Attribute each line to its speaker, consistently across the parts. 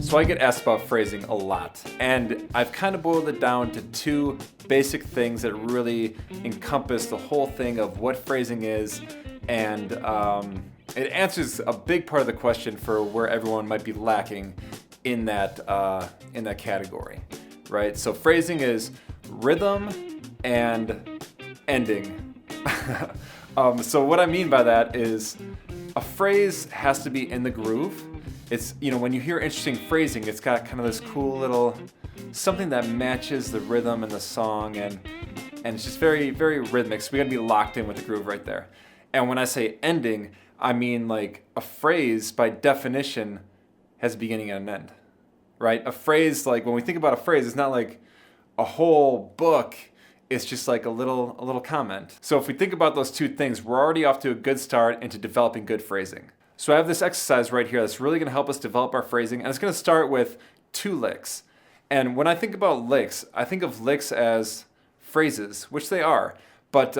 Speaker 1: So I get asked about phrasing a lot, and I've kind of boiled it down to two basic things that really encompass the whole thing of what phrasing is, and it answers a big part of the question for where everyone might be lacking in that category, right? So phrasing is rhythm and ending. So what I mean by that is a phrase has to be in the groove. It's, when you hear interesting phrasing, it's got kind of this cool little something that matches the rhythm and the song, and it's just very, very rhythmic. So we gotta be locked in with the groove right there. And when I say ending, I mean like a phrase by definition has a beginning and an end, right? A phrase, like when we think about a phrase, it's not like a whole book. It's just like a little comment. So if we think about those two things, we're already off to a good start into developing good phrasing. So I have this exercise right here that's really going to help us develop our phrasing, and it's going to start with 2 licks. And when I think about licks, I think of licks as phrases, which they are, but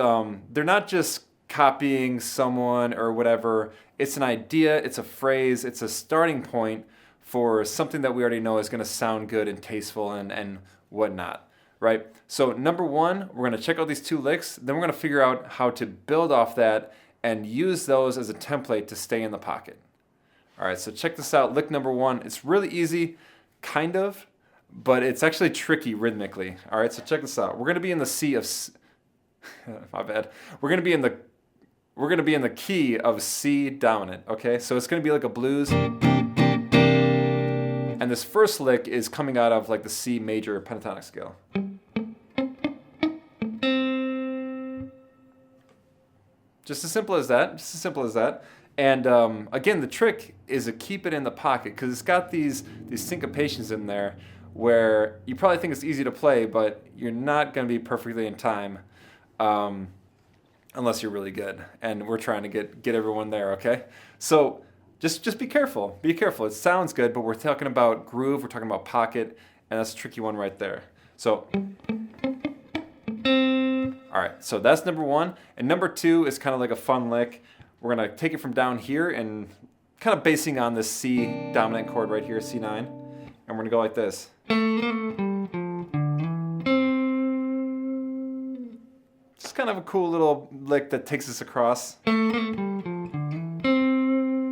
Speaker 1: they're not just copying someone or whatever. It's an idea, it's a phrase, it's a starting point for something that we already know is going to sound good and tasteful and whatnot, right? So number 1, we're going to check out these 2 licks, then we're going to figure out how to build off that and use those as a template to stay in the pocket. All right, so check this out. Lick number 1. It's really easy, kind of, but it's actually tricky rhythmically. All right, so check this out. We're gonna be in the C of, my bad. We're gonna be in the key of C dominant. Okay, so it's gonna be like a blues, and this first lick is coming out of like the C major pentatonic scale. Just as simple as that. And again, the trick is to keep it in the pocket because it's got these syncopations in there where you probably think it's easy to play, but you're not going to be perfectly in time unless you're really good. And we're trying to get everyone there, okay? So just be careful. Be careful. It sounds good, but we're talking about groove, we're talking about pocket, and that's a tricky one right there. So... All right, so that's number 1. And number 2 is kind of like a fun lick. We're gonna take it from down here and kind of basing on this C dominant chord right here, C9. And we're gonna go like this. Just kind of a cool little lick that takes us across. And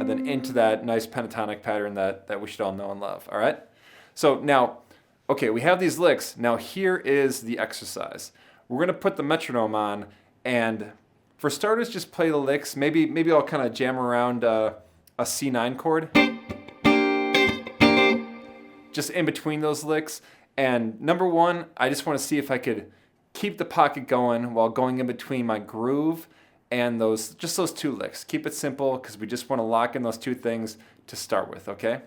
Speaker 1: then into that nice pentatonic pattern that we should all know and love, all right? So now, okay, we have these licks. Now here is the exercise. We're going to put the metronome on, and for starters, just play the licks. Maybe I'll kind of jam around a C9 chord, just in between those licks. And number 1, I just want to see if I could keep the pocket going while going in between my groove and those 2 licks. Keep it simple because we just want to lock in those 2 things to start with, okay?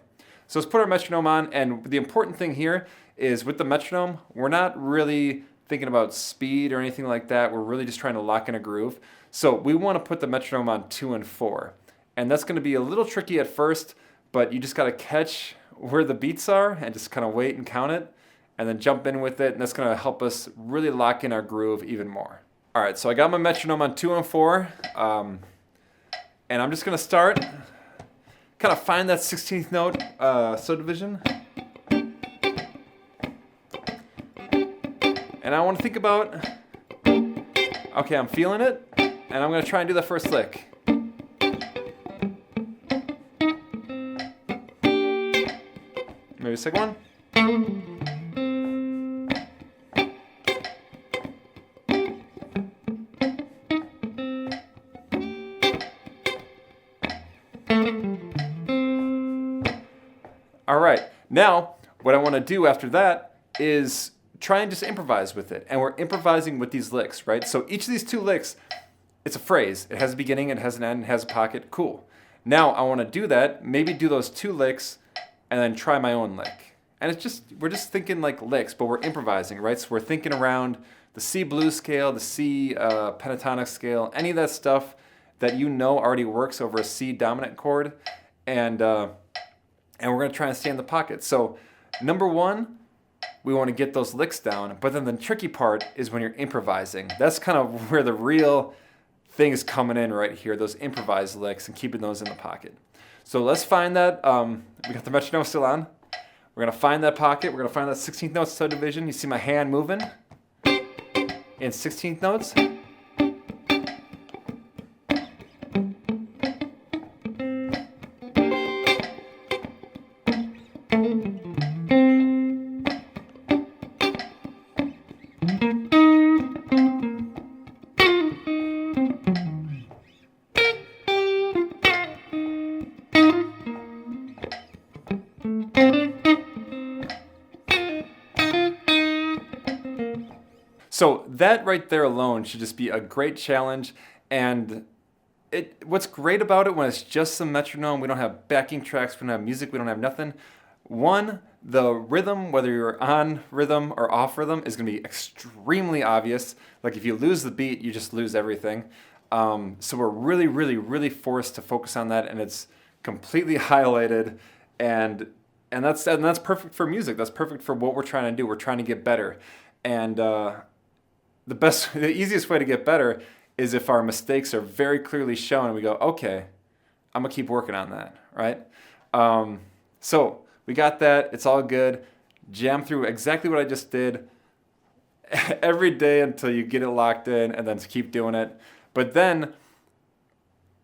Speaker 1: So let's put our metronome on, and the important thing here is with the metronome, we're not really thinking about speed or anything like that. We're really just trying to lock in a groove. So we want to put the metronome on 2 and 4. And that's going to be a little tricky at first, but you just got to catch where the beats are and just kind of wait and count it and then jump in with it. And that's going to help us really lock in our groove even more. All right, so I got my metronome on 2 and 4. And I'm just going to start, kind of find that 16th note subdivision. And I want to think about, okay, I'm feeling it, and I'm going to try and do the first lick. Maybe a second one. All right, now what I want to do after that is try and just improvise with it. And we're improvising with these licks, right? So each of these 2 licks, it's a phrase. It has a beginning, it has an end, it has a pocket. Cool. Now I want to do that, maybe do those 2 licks, and then try my own lick. And we're just thinking like licks, but we're improvising, right? So we're thinking around the C blues scale, the C pentatonic scale, any of that stuff that you know already works over a C dominant chord. And and we're going to try and stay in the pocket. So number one, we want to get those licks down, but then the tricky part is when you're improvising. That's kind of where the real thing is coming in right here, those improvised licks and keeping those in the pocket. So let's find that. We got the metronome still on. We're going to find that pocket. We're going to find that 16th note subdivision. You see my hand moving in 16th notes. So that right there alone should just be a great challenge, and what's great about it when it's just some metronome, we don't have backing tracks, we don't have music, we don't have nothing. One, the rhythm, whether you're on rhythm or off rhythm, is going to be extremely obvious. Like if you lose the beat, you just lose everything. So we're really, really, really forced to focus on that, and it's completely highlighted, and that's perfect for music. That's perfect for what we're trying to do. We're trying to get better, and the easiest way to get better is if our mistakes are very clearly shown and we go, okay, I'm gonna keep working on that, right? So we got that, it's all good. Jam through exactly what I just did every day until you get it locked in, and then keep doing it. But then,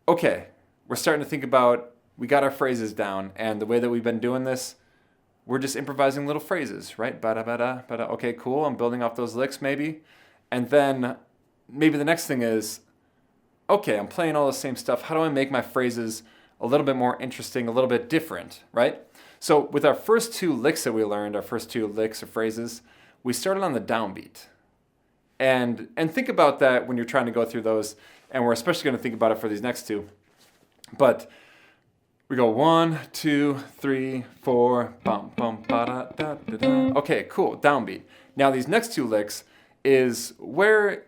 Speaker 1: okay, we're starting to think about, we got our phrases down, and the way that we've been doing this, we're just improvising little phrases, right? Ba-da, ba-da, ba-da. Okay, cool, I'm building off those licks maybe. And then maybe the next thing is, okay, I'm playing all the same stuff. How do I make my phrases a little bit more interesting, a little bit different, right? So with our first two licks that we learned, our first two licks or phrases, we started on the downbeat. And think about that when you're trying to go through those, and we're especially going to think about it for these next two. But we go 1, 2, 3, 4, bum, bum, ba, da, da, da, da. Okay, cool, downbeat. Now these next two licks is where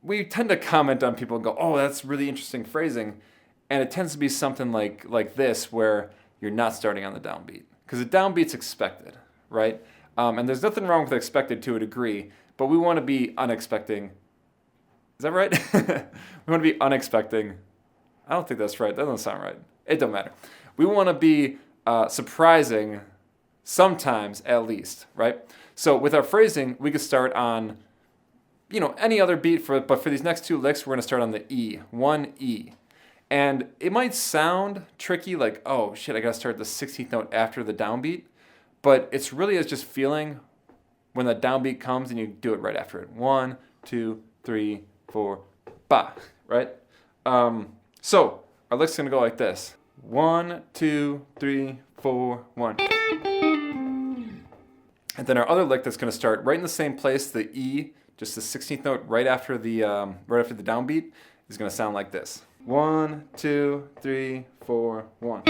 Speaker 1: we tend to comment on people and go, oh, that's really interesting phrasing. And it tends to be something like this, where you're not starting on the downbeat. Because the downbeat's expected, right? And there's nothing wrong with expected to a degree, but we want to be unexpecting. Is that right? We want to be unexpecting. I don't think that's right. That doesn't sound right. It don't matter. We want to be surprising sometimes at least, right? So with our phrasing, we could start on, any other beat, but for these next two licks, we're going to start on the E, 1 E. And it might sound tricky, like, oh shit, I got to start the 16th note after the downbeat, but it's really is just feeling when the downbeat comes and you do it right after it. 1, 2, 3, 4, ba, right? So our lick's going to go like this. 1, 2, 3, 4, 1. And then our other lick that's going to start right in the same place, the E, just the 16th note right after the downbeat, is going to sound like this. 1, 2, 3, 4, 1.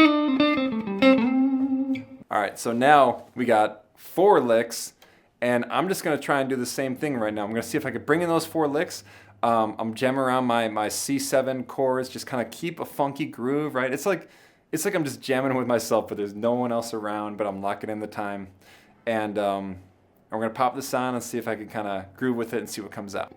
Speaker 1: All right, so now we got 4 licks, and I'm just going to try and do the same thing right now. I'm going to see if I can bring in those 4 licks. I'm jamming around my C7 chords, just kind of keep a funky groove, right? It's like I'm just jamming with myself, but there's no one else around, but I'm locking in the time. And we're going to pop this on and see if I can kind of groove with it and see what comes out.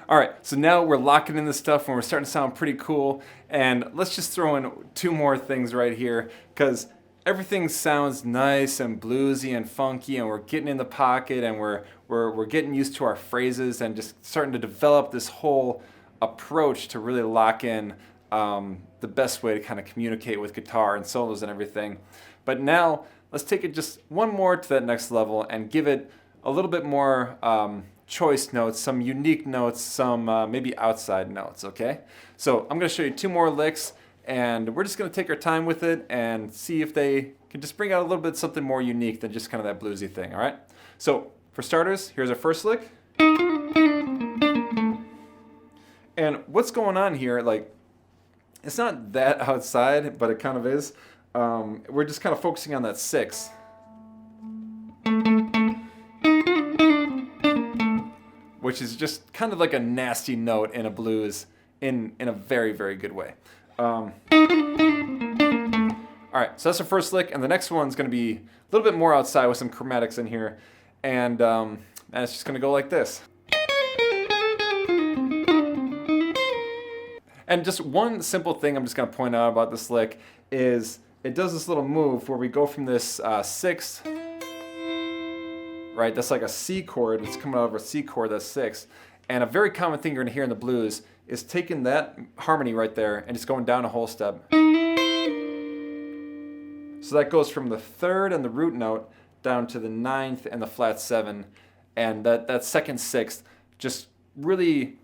Speaker 1: All right, so now we're locking in this stuff and we're starting to sound pretty cool. And let's just throw in 2 more things right here, because everything sounds nice and bluesy and funky, and we're getting in the pocket, and we're getting used to our phrases and just starting to develop this whole approach to really lock in the best way to kind of communicate with guitar and solos and everything. But now let's take it just one more to that next level and give it a little bit more choice notes, some unique notes, some maybe outside notes, okay? So I'm going to show you 2 more licks, and we're just going to take our time with it and see if they can just bring out a little bit something more unique than just kind of that bluesy thing, all right? So for starters, here's our first lick. And what's going on here, like, it's not that outside, but it kind of is. We're just kind of focusing on that 6. Which is just kind of like a nasty note in a blues in a very, very good way. All right, so that's the first lick, and the next one's going to be a little bit more outside with some chromatics in here, and it's just going to go like this. And just one simple thing I'm just going to point out about this lick is it does this little move where we go from this 6th, right? That's like a C chord. It's coming out of a C chord, that's 6. And a very common thing you're going to hear in the blues is taking that harmony right there and just going down a whole step. So that goes from the 3rd and the root note down to the 9th and the flat 7. And that second 6th just really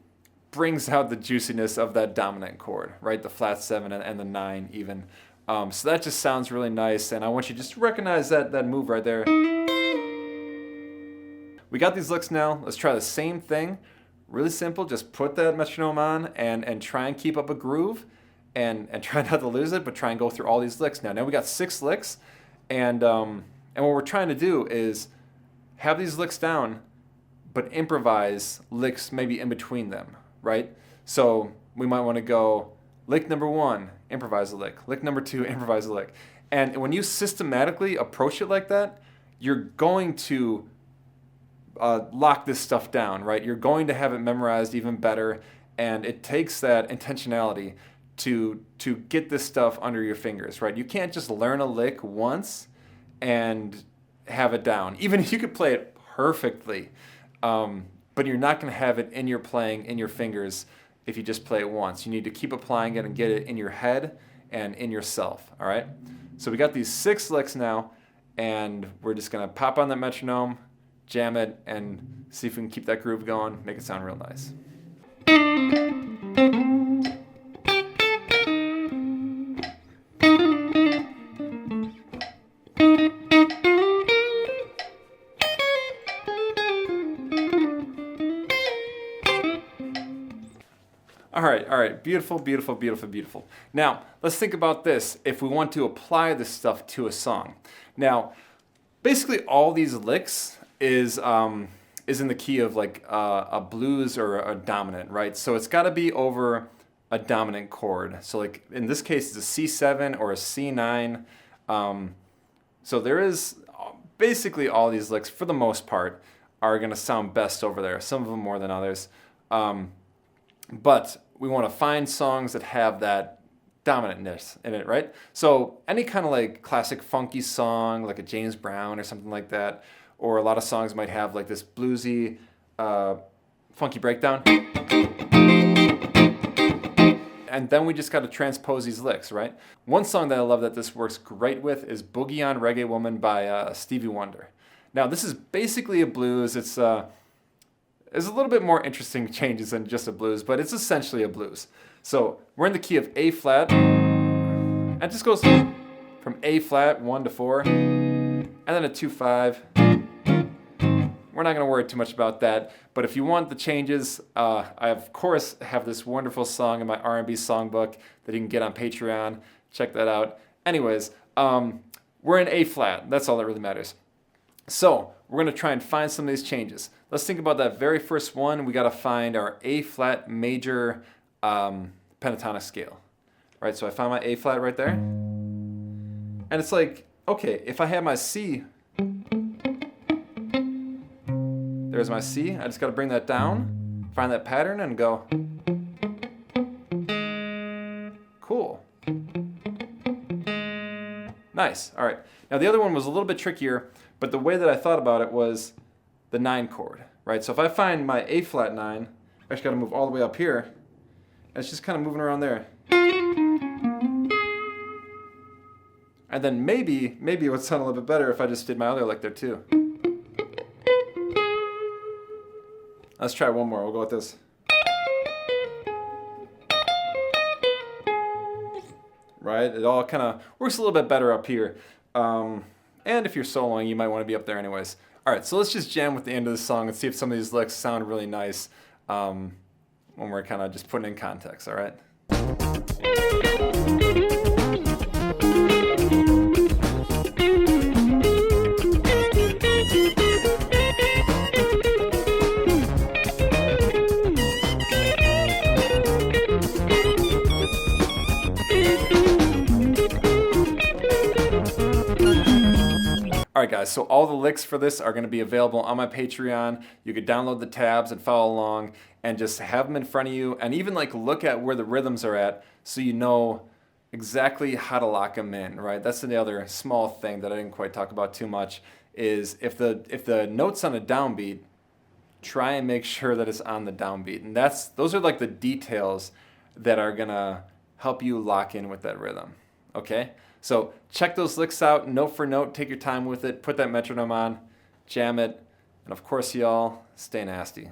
Speaker 1: brings out the juiciness of that dominant chord, right? The flat 7 and the 9 even. So that just sounds really nice, and I want you to just recognize that move right there. We got these licks now. Let's try the same thing. Really simple. Just put that metronome on and try and keep up a groove and try not to lose it, but try and go through all these licks now. Now we got 6 licks, and what we're trying to do is have these licks down, but improvise licks maybe in between them, right? So we might want to go lick number 1, improvise a lick. Lick number 2, improvise a lick. And when you systematically approach it like that, you're going to lock this stuff down, right? You're going to have it memorized even better, and it takes that intentionality to get this stuff under your fingers, right? You can't just learn a lick once and have it down. Even if you could play it perfectly, but you're not going to have it in your playing, in your fingers, if you just play it once. You need to keep applying it and get it in your head and in yourself, all right? So we got these 6 licks now, and we're just going to pop on that metronome, jam it, and see if we can keep that groove going, make it sound real nice. All right, beautiful, beautiful, beautiful, beautiful. Now, let's think about this if we want to apply this stuff to a song. Now, basically all these licks is in the key of like a blues or a dominant, right? So it's got to be over a dominant chord. So like in this case, it's a C7 or a C9. So there is basically all these licks, for the most part, are going to sound best over there. Some of them more than others. But we want to find songs that have that dominantness in it, right? So any kind of like classic funky song, like a James Brown or something like that, or a lot of songs might have like this bluesy, funky breakdown. And then we just got to transpose these licks, right? One song that I love that this works great with is Boogie on Reggae Woman by Stevie Wonder. Now, this is basically a blues. It's there's a little bit more interesting changes than just a blues, but it's essentially a blues. So we're in the key of A flat, and it just goes from A flat, 1 to 4, and then a 2-5. We're not going to worry too much about that, but if you want the changes, I of course have this wonderful song in my R&B songbook that you can get on Patreon. Check that out. Anyways, we're in A flat. That's all that really matters. So we're going to try and find some of these changes. Let's think about that very first one. We got to find our A flat major pentatonic scale. Right, so I found my A flat right there. And it's like, okay, if I have my C, there's my C. I just got to bring that down, find that pattern, and go. Cool. Nice. All right. Now the other one was a little bit trickier, but the way that I thought about it was the 9 chord, right? So if I find my A flat 9, I just got to move all the way up here, and it's just kind of moving around there. And then maybe it would sound a little bit better if I just did my other lick there too. Let's try one more. We'll go with this. Right? It all kind of works a little bit better up here. And if you're soloing, you might want to be up there anyways. All right, so let's just jam with the end of the song and see if some of these licks sound really nice when we're kind of just putting in context, all right? Alright guys, so all the licks for this are going to be available on my Patreon. You could download the tabs and follow along and just have them in front of you and even like look at where the rhythms are at so you know exactly how to lock them in, right? That's the other small thing that I didn't quite talk about too much is if the note's on a downbeat, try and make sure that it's on the downbeat. And those are like the details that are going to help you lock in with that rhythm, okay? So check those licks out, note for note, take your time with it, put that metronome on, jam it, and of course y'all, stay nasty.